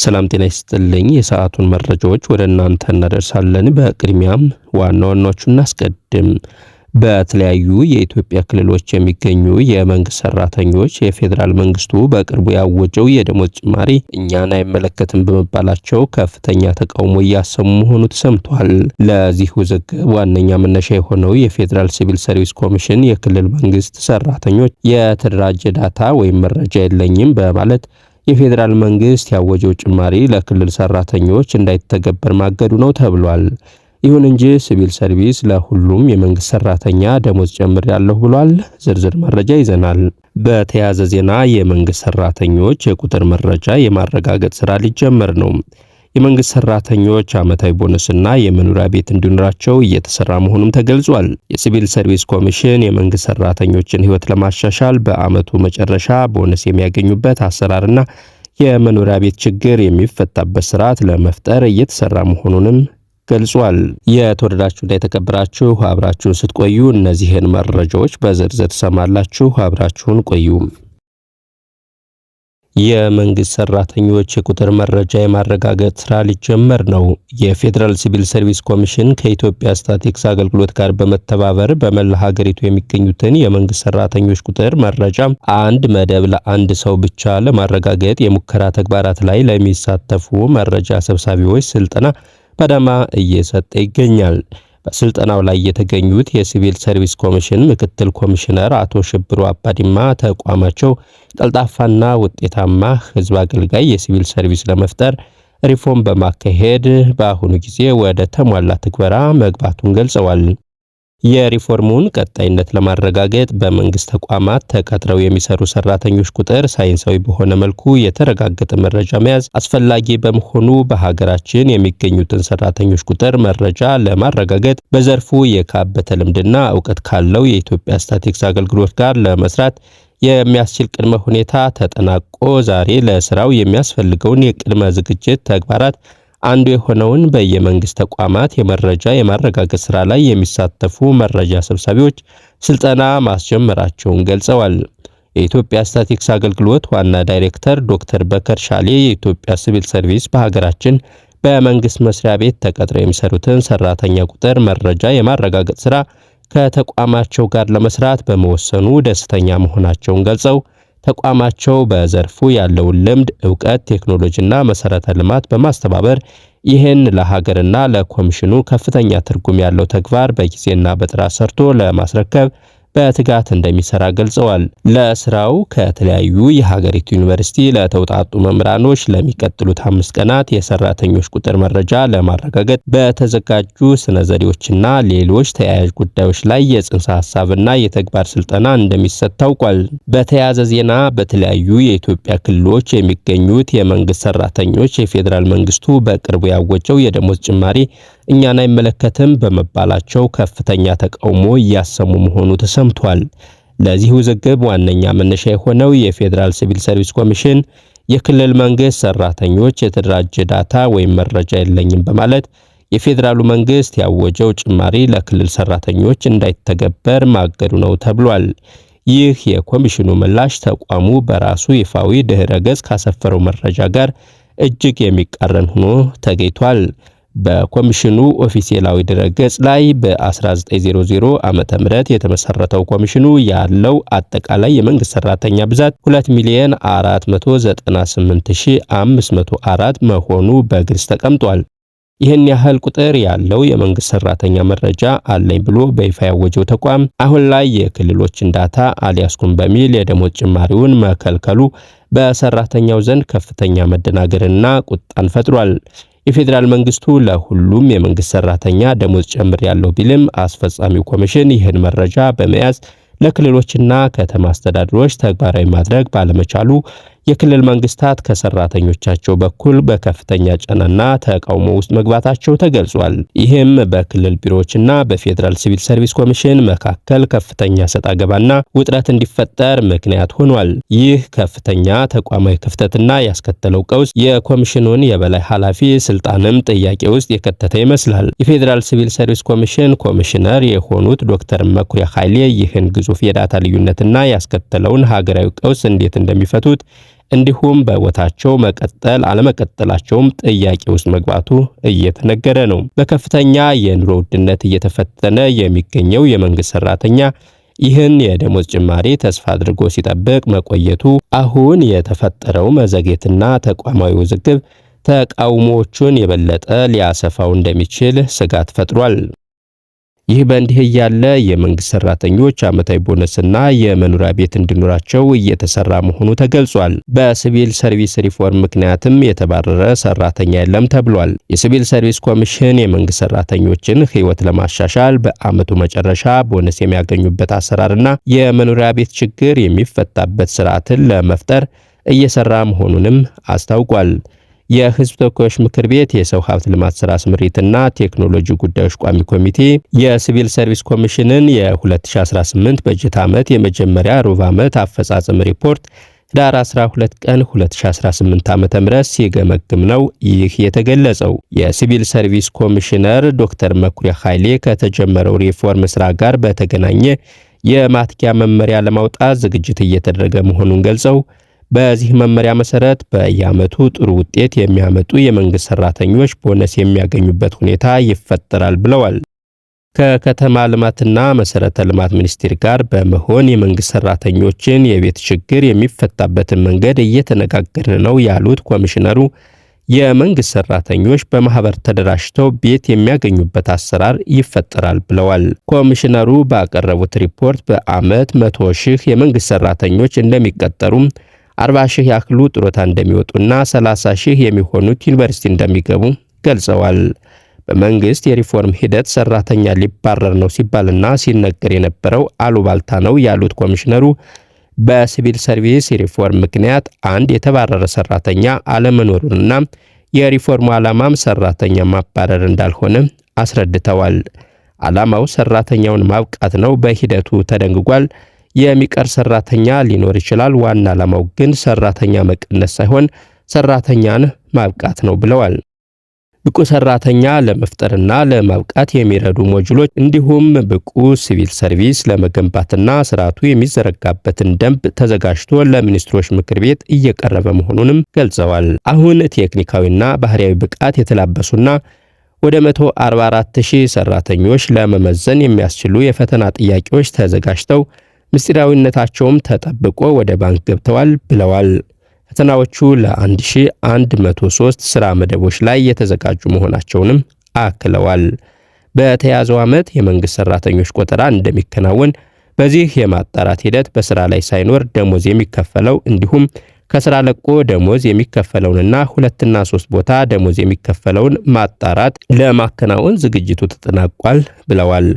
ሰላም ጤና ይስጥልኝ። የሰዓቱን መረጃዎች ወደ እናንተ እናደርሳለን። በቅድሚያም ዋና ዋናዎቹን እናስቀድም። በተለያዩ የኢትዮጵያ ክልሎች የሚገኙ የመንግስት ሰራተኞች የፌዴራል መንግስቱ በቅርቡ ያወጀው የደሞዝ ጭማሪ እኛን አይመለከትም በመባላቸው ከፍተኛ ተቃውሞ እያሰሙ መሆኑ ተሰምቷል። ለዚህ ውዝግብ ዋነኛ መነሻ የሆነው የፌዴራል ሲቪል ሰርቪስ ኮሚሽን የክልል መንግስት ሰራተኞች የተደራጀ ዳታ ወይም መረጃ የለኝም በማለት የፌዴራል መንግስት ያወጀው ጭማሪ ለክልል ሰራተኞች እንዳይተገበር ማገዱ ነው ተብሏል። ይሁን እንጂ ሲቪል ሰርቪስ ለሁሉም የመንግስት ሰራተኛ ደሞዝ ጨምሬያለሁ ብሏል። ዝርዝር መረጃ ይዘናል። በተያያዘ ዜና የመንግስት ሰራተኞች የቁጥር መረጃ የማረጋገጥ ስራ ሊጀመር ነው። የመንግስት ሰራተኞች ዓመታዊ ቦነስና የመኖሪያ ቤት እንዲኖራቸው እየተሰራ መሆኑም ተገልጿል። የሲቪል ሰርቪስ ኮሚሽን የመንግስት ሰራተኞችን ህይወት ለማሻሻል በአመቱ መጨረሻ ቦነስ የሚያገኙበት አሰራርና የመኖሪያ ቤት ችግር የሚፈታበት ስርዓት ለመፍጠር እየተሰራ መሆኑንም ገልጿል። የተወደዳችሁና የተከበራችሁ አብራችሁን ስትቆዩ እነዚህን መረጃዎች በዝርዝር ትሰማላችሁ። አብራችሁን ቆዩ። የመንግስት ሰራተኞች የቁጥር መረጃ የማረጋገጥ ስራ ሊጀመር ነው። የፌዴራል ሲቪል ሰርቪስ ኮሚሽን ከኢትዮጵያ ስታቲስቲክስ አገልግሎት ጋር በመተባበር በመላ ሀገሪቱ የሚገኙትን የመንግስት ሰራተኞች ቁጥር መረጃ አንድ መደብ ለአንድ ሰው ብቻ ለማረጋገጥ የሙከራ ተግባራት ላይ ለሚሳተፉ መረጃ ሰብሳቢዎች ስልጠና በአዳማ እየሰጠ ይገኛል። በስልጠናው ላይ የተገኙት የሲቪል ሰርቪስ ኮሚሽን ምክትል ኮሚሽነር አቶ ሽብሩ አባዲማ ተቋማቸው ቀልጣፋና ውጤታማ ህዝብ አገልጋይ የሲቪል ሰርቪስ ለመፍጠር ሪፎርም በማካሄድ በአሁኑ ጊዜ ወደ ተሟላ ትግበራ መግባቱን ገልጸዋል። የሪፎርሙን ቀጣይነት ለማረጋገጥ በመንግስት ተቋማት ተቀጥረው የሚሰሩ ሰራተኞች ቁጥር ሳይንሳዊ በሆነ መልኩ የተረጋገጠ መረጃ መያዝ አስፈላጊ በመሆኑ በሀገራችን የሚገኙትን ሰራተኞች ቁጥር መረጃ ለማረጋገጥ በዘርፉ የካበተ ልምድና ዕውቀት ካለው የኢትዮጵያ ስታቲስቲክስ አገልግሎት ጋር ለመስራት የሚያስችል ቅድመ ሁኔታ ተጠናቆ ዛሬ ለስራው የሚያስፈልገውን የቅድመ ዝግጅት ተግባራት አንዱ የሆነውን በየመንግስት ተቋማት የመረጃ የማረጋገጥ ስራ ላይ የሚሳተፉ መረጃ ሰብሳቢዎች ስልጠና ማስጀመራቸውን ገልጸዋል። የኢትዮጵያ ስታቲስቲክስ አገልግሎት ዋና ዳይሬክተር ዶክተር በከር ሻሌ የኢትዮጵያ ሲቪል ሰርቪስ በሀገራችን በመንግስት መስሪያ ቤት ተቀጥረው የሚሰሩትን ሰራተኛ ቁጥር መረጃ የማረጋገጥ ስራ ከተቋማቸው ጋር ለመስራት በመወሰኑ ደስተኛ መሆናቸውን ገልጸው ተቋማቸው በዘርፉ ያለውን ልምድ፣ ዕውቀት፣ ቴክኖሎጂና መሰረተ ልማት በማስተባበር ይህን ለሀገርና ለኮሚሽኑ ከፍተኛ ትርጉም ያለው ተግባር በጊዜና በጥራት ሰርቶ ለማስረከብ በትጋት እንደሚሰራ ገልጸዋል። ለስራው ከተለያዩ የሀገሪቱ ዩኒቨርሲቲ ለተውጣጡ መምህራኖች ለሚቀጥሉት 5 ቀናት የሰራተኞች ቁጥር መረጃ ለማረጋገጥ በተዘጋጁ ስነ ዘዴዎችና ሌሎች ተያያዥ ጉዳዮች ላይ የጽንሰ ሐሳብና የተግባር ስልጠና እንደሚሰጥ ታውቋል። በተያያዘ ዜና በተለያዩ የኢትዮጵያ ክልሎች የሚገኙት የመንግስት ሰራተኞች የፌዴራል መንግስቱ በቅርቡ ያወጀው የደሞዝ ጭማሪ እኛን አይመለከትም በመባላቸው ከፍተኛ ተቃውሞ እያሰሙ መሆኑ ተሰምቷል። ለዚህ ውዝግብ ዋነኛ መነሻ የሆነው የፌዴራል ሲቪል ሰርቪስ ኮሚሽን የክልል መንግስት ሰራተኞች የተደራጀ ዳታ ወይም መረጃ የለኝም በማለት የፌዴራሉ መንግስት ያወጀው ጭማሪ ለክልል ሰራተኞች እንዳይተገበር ማገዱ ነው ተብሏል። ይህ የኮሚሽኑ ምላሽ ተቋሙ በራሱ ይፋዊ ድህረ ገጽ ካሰፈረው መረጃ ጋር እጅግ የሚቃረን ሆኖ ተገኝቷል። በኮሚሽኑ ኦፊሴላዊ ድረገጽ ላይ በ1900 ዓመተ ምህረት የተመሰረተው ኮሚሽኑ ያለው አጠቃላይ የመንግስት ሰራተኛ ብዛት 2,498,504 መሆኑ በግልጽ ተቀምጧል። ይህን ያህል ቁጥር ያለው የመንግስት ሰራተኛ መረጃ አለኝ ብሎ በይፋ ያወጀው ተቋም አሁን ላይ የክልሎችን ዳታ አልያዝኩም በሚል የደሞዝ ጭማሪውን መከልከሉ በሰራተኛው ዘንድ ከፍተኛ መደናገርና ቁጣን ፈጥሯል። የፌዴራል መንግስቱ ለሁሉም የመንግስት ሰራተኛ ደሞዝ ጨምሬያለሁ ቢልም አስፈጻሚው ኮሚሽን ይህን መረጃ በመያዝ ለክልሎችና ከተማ አስተዳደሮች ተግባራዊ ማድረግ ባለመቻሉ የክልል መንግስታት ከሰራተኞቻቸው በኩል በከፍተኛ ጫናና ተቃውሞ ውስጥ መግባታቸው ተገልጿል። ይህም በክልል ቢሮዎችና በፌዴራል ሲቪል ሰርቪስ ኮሚሽን መካከል ከፍተኛ ሰጣ ገባና ውጥረት እንዲፈጠር ምክንያት ሆኗል። ይህ ከፍተኛ ተቋማዊ ክፍተትና ያስከተለው ቀውስ የኮሚሽኑን የበላይ ኃላፊ ስልጣንም ጥያቄ ውስጥ የከተተ ይመስላል። የፌዴራል ሲቪል ሰርቪስ ኮሚሽን ኮሚሽነር የሆኑት ዶክተር መኩሪያ ኃይሌ ይህን ግዙፍ የዳታ ልዩነትና ያስከተለውን ሀገራዊ ቀውስ እንዴት እንደሚፈቱት እንዲሁም በቦታቸው መቀጠል አለመቀጠላቸውም ጥያቄ ውስጥ መግባቱ እየተነገረ ነው። በከፍተኛ የኑሮ ውድነት እየተፈተነ የሚገኘው የመንግስት ሰራተኛ ይህን የደሞዝ ጭማሪ ተስፋ አድርጎ ሲጠብቅ መቆየቱ አሁን የተፈጠረው መዘግየትና ተቋማዊ ውዝግብ ተቃውሞዎቹን የበለጠ ሊያሰፋው እንደሚችል ስጋት ፈጥሯል። ይህ በእንዲህ ያለ የመንግስት ሰራተኞች ዓመታዊ ቦነስና የመኖሪያ ቤት እንዲኖራቸው እየተሰራ መሆኑ ተገልጿል። በሲቪል ሰርቪስ ሪፎርም ምክንያትም የተባረረ ሰራተኛ የለም ተብሏል። የሲቪል ሰርቪስ ኮሚሽን የመንግስት ሰራተኞችን ሕይወት ለማሻሻል በዓመቱ መጨረሻ ቦነስ የሚያገኙበት አሰራርና የመኖሪያ ቤት ችግር የሚፈታበት ስርዓትን ለመፍጠር እየሰራ መሆኑንም አስታውቋል። የህዝብ ተወካዮች ምክር ቤት የሰው ሀብት ልማት ስራ ስምሪትና ቴክኖሎጂ ጉዳዮች ቋሚ ኮሚቴ የሲቪል ሰርቪስ ኮሚሽንን የ2018 በጀት ዓመት የመጀመሪያ ሩብ ዓመት አፈጻጸም ሪፖርት ዳር 12 ቀን 2018 ዓ.ም ሲገመግም ነው ይህ የተገለጸው። የሲቪል ሰርቪስ ኮሚሽነር ዶክተር መኩሪያ ኃይሌ ከተጀመረው ሪፎርም ስራ ጋር በተገናኘ የማትኪያ መመሪያ ለማውጣት ዝግጅት እየተደረገ መሆኑን ገልጸው በዚህ መመሪያ መሰረት በየዓመቱ ጥሩ ውጤት የሚያመጡ የመንግስት ሰራተኞች ቦነስ የሚያገኙበት ሁኔታ ይፈጠራል ብለዋል። ከከተማ ልማትና መሰረተ ልማት ሚኒስቴር ጋር በመሆን የመንግስት ሰራተኞችን የቤት ችግር የሚፈታበትን መንገድ እየተነጋገርን ነው ያሉት ኮሚሽነሩ የመንግስት ሰራተኞች በማህበር ተደራጅተው ቤት የሚያገኙበት አሰራር ይፈጠራል ብለዋል። ኮሚሽነሩ ባቀረቡት ሪፖርት በዓመት 100 ሺህ የመንግስት ሰራተኞች እንደሚቀጠሩም 40 ሺህ ያክሉ ጡረታ እንደሚወጡና 30 ሺህ የሚሆኑት ዩኒቨርሲቲ እንደሚገቡ ገልጸዋል። በመንግስት የሪፎርም ሂደት ሰራተኛ ሊባረር ነው ሲባልና ሲነገር የነበረው አሉባልታ ነው ያሉት ኮሚሽነሩ በሲቪል ሰርቪስ የሪፎርም ምክንያት አንድ የተባረረ ሰራተኛ አለመኖሩንና የሪፎርሙ ዓላማም ሰራተኛ ማባረር እንዳልሆነ አስረድተዋል። ዓላማው ሰራተኛውን ማብቃት ነው፣ በሂደቱ ተደንግጓል። የሚቀር ሰራተኛ ሊኖር ይችላል። ዋና ዓላማው ግን ሰራተኛ መቀነስ ሳይሆን ሰራተኛን ማብቃት ነው ብለዋል። ብቁ ሰራተኛ ለመፍጠርና ለማብቃት የሚረዱ ሞጁሎች እንዲሁም ብቁ ሲቪል ሰርቪስ ለመገንባትና ስርዓቱ የሚዘረጋበትን ደንብ ተዘጋጅቶ ለሚኒስትሮች ምክር ቤት እየቀረበ መሆኑንም ገልጸዋል። አሁን ቴክኒካዊና ባህሪያዊ ብቃት የተላበሱና ወደ 144,000 ሰራተኞች ለመመዘን የሚያስችሉ የፈተና ጥያቄዎች ተዘጋጅተው ምስጢራዊነታቸውም ተጠብቆ ወደ ባንክ ገብተዋል ብለዋል። ፈተናዎቹ ለ1103 ስራ መደቦች ላይ የተዘጋጁ መሆናቸውንም አክለዋል። በተያዘው ዓመት የመንግስት ሰራተኞች ቆጠራ እንደሚከናወን፣ በዚህ የማጣራት ሂደት በስራ ላይ ሳይኖር ደሞዝ የሚከፈለው እንዲሁም ከስራ ለቆ ደሞዝ የሚከፈለውንና 2 እና 3 ቦታ ደሞዝ የሚከፈለውን ማጣራት ለማከናወን ዝግጅቱ ተጠናቋል ብለዋል።